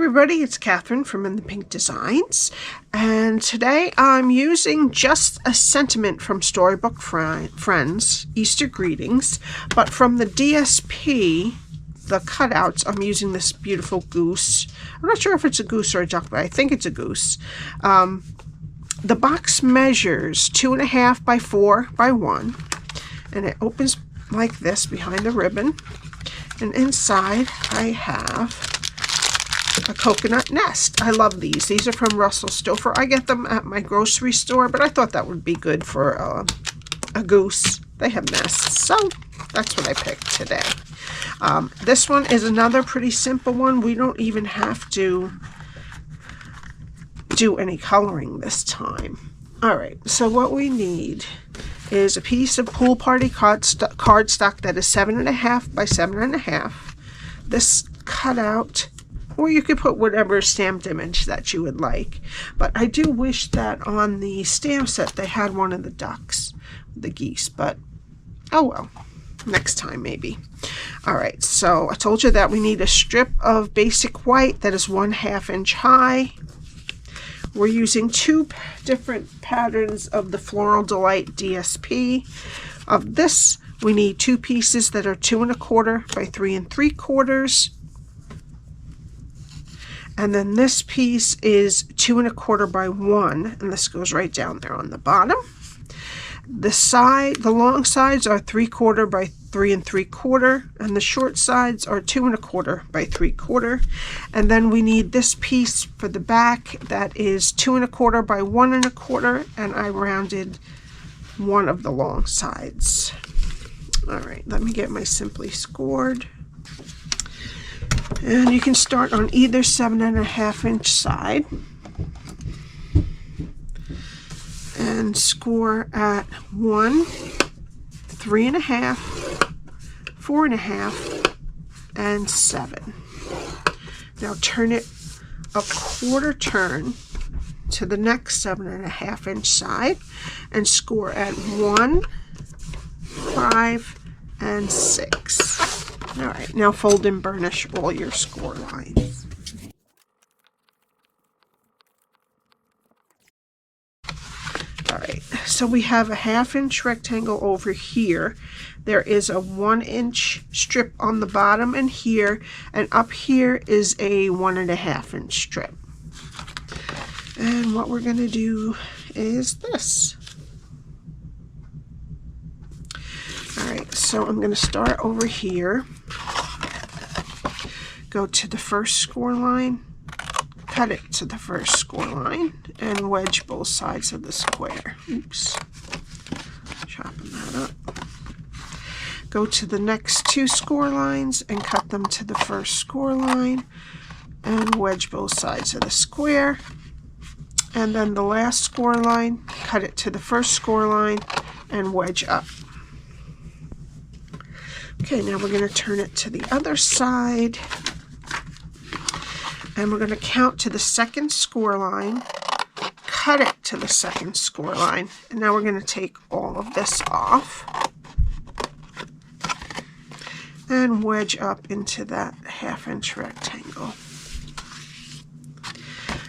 everybody, it's Cathryn from In the Pink Designs, and today I'm using just a sentiment from Storybook Friends, Easter Greetings, but from the DSP, the cutouts, I'm using this beautiful goose. I'm not sure if it's a goose or a duck, but I think it's a goose. The box measures 2.5 by 4 by 1, and it opens like this behind the ribbon, and inside I have a coconut nest. I love these. These are from Russell Stover. I get them at my grocery store, but I thought that would be good for a goose. They have nests, so that's what I picked today. This one is another pretty simple one. We don't even have to do any coloring this time. Alright, so what we need is a piece of Pool Party cardstock that is 7.5 by 7.5. This cutout, or you could put whatever stamped image that you would like. But I do wish that on the stamp set they had one of the ducks, the geese, but oh well, next time maybe. Alright, so I told you that we need a strip of basic white that is 1/2 inch high. We're using two different patterns of the Floral Delight DSP. Of this, we need two pieces that are 2.25 by 3 3/4. And then this piece is 2.25 by 1, and this goes right down there on the bottom. The long sides are 3/4 by 3 3/4, and the short sides are 2.25 by 3/4. And then we need this piece for the back that is 2.25 by 1 1/4, and I rounded one of the long sides. All right, let me get my Simply Scored. And you can start on either 7.5 inch side and score at 1, 3.5, 4.5, and 7. Now turn it a quarter turn to the next 7.5 inch side and score at 1, 5, and 6. Alright, now fold and burnish all your score lines. Alright, so we have a 1/2 inch rectangle over here. There is a 1 inch strip on the bottom and here, and up here is a 1.5 inch strip. And what we're going to do is this. Alright, so I'm going to start over here, go to the first score line, cut it to the first score line, and wedge both sides of the square. Oops, chopping that up. Go to the next two score lines and cut them to the first score line, and wedge both sides of the square. And then the last score line, cut it to the first score line, and wedge up. Okay, now we're going to turn it to the other side, and we're going to count to the second score line, cut it to the second score line, and now we're going to take all of this off and wedge up into that 1/2 inch rectangle.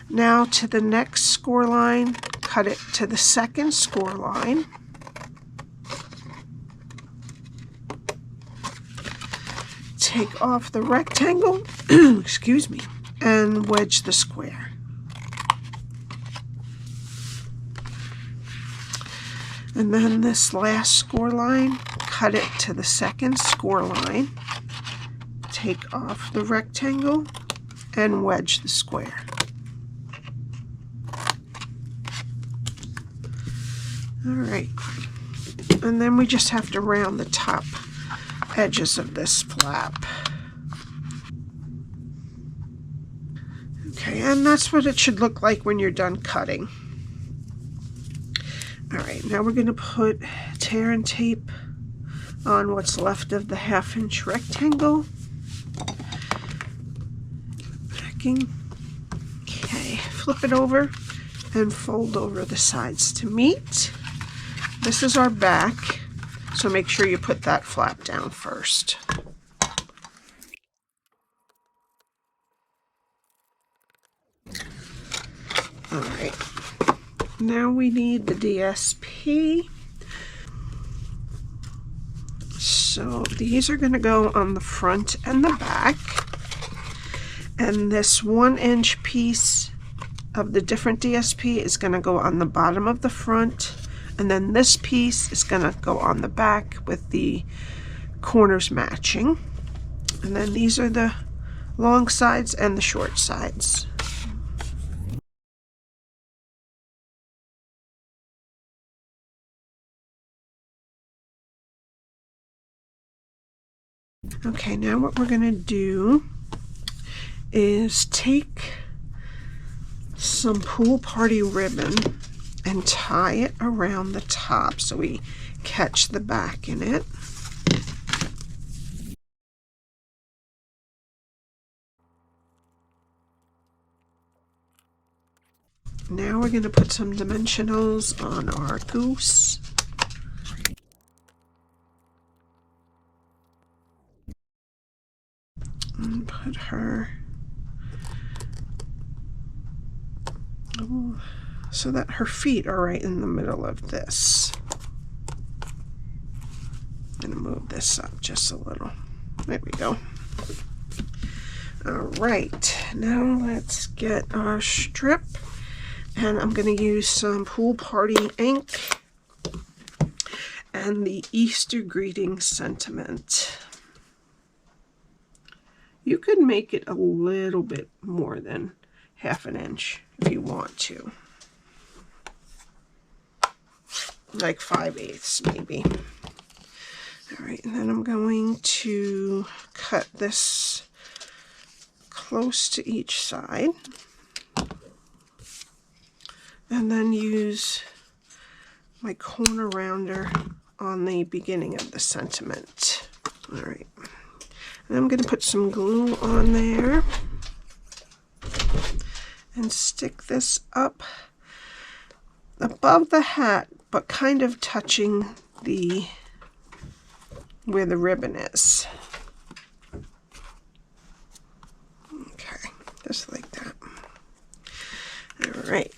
Now to the next score line, cut it to the second score line, take off the rectangle, excuse me, and wedge the square. And then this last score line, cut it to the second score line, take off the rectangle, and wedge the square. Alright, and then we just have to round the top edges of this flap. Okay, and that's what it should look like when you're done cutting. Alright, now we're going to put tear and tape on what's left of the 1/2 inch rectangle. Backing. Okay, flip it over and fold over the sides to meet. This is our back. So make sure you put that flap down first. All right. Now we need the DSP. So these are going to go on the front and the back. And this 1-inch piece of the different DSP is going to go on the bottom of the front. And then this piece is going to go on the back with the corners matching. And then these are the long sides and the short sides. Okay, now what we're going to do is take some pool party ribbon and tie it around the top so we catch the back in it. Now we're going to put some dimensionals on our goose. And put her so that her feet are right in the middle of this. I'm going to move this up just a little. There we go. All right, now let's get our strip. And I'm going to use some Pool Party ink and the Easter greeting sentiment. You could make it a little bit more than ½ an inch if you want to. Like 5/8 maybe. All right, and then I'm going to cut this close to each side. And then use my corner rounder on the beginning of the sentiment. All right. And I'm going to put some glue on there and stick this up above the hat, but kind of touching where the ribbon is. Okay, just like that. All right.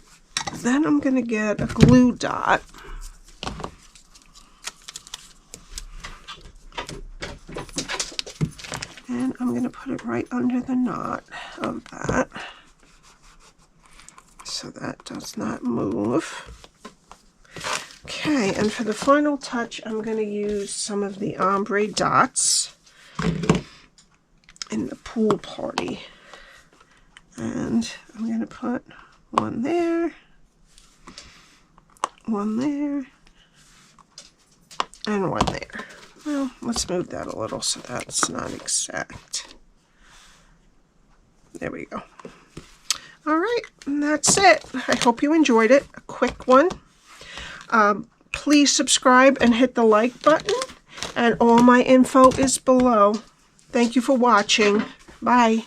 Then I'm going to get a glue dot. And I'm going to put it right under the knot of that so that does not move. Okay, and for the final touch, I'm going to use some of the Ombre Dots in the Pool Party. And I'm going to put one there, one there, and one there. Well, let's move that a little so that's not exact. There we go. All right, and that's it. I hope you enjoyed it. A quick one. Please subscribe and hit the like button, and all my info is below. Thank you for watching. Bye.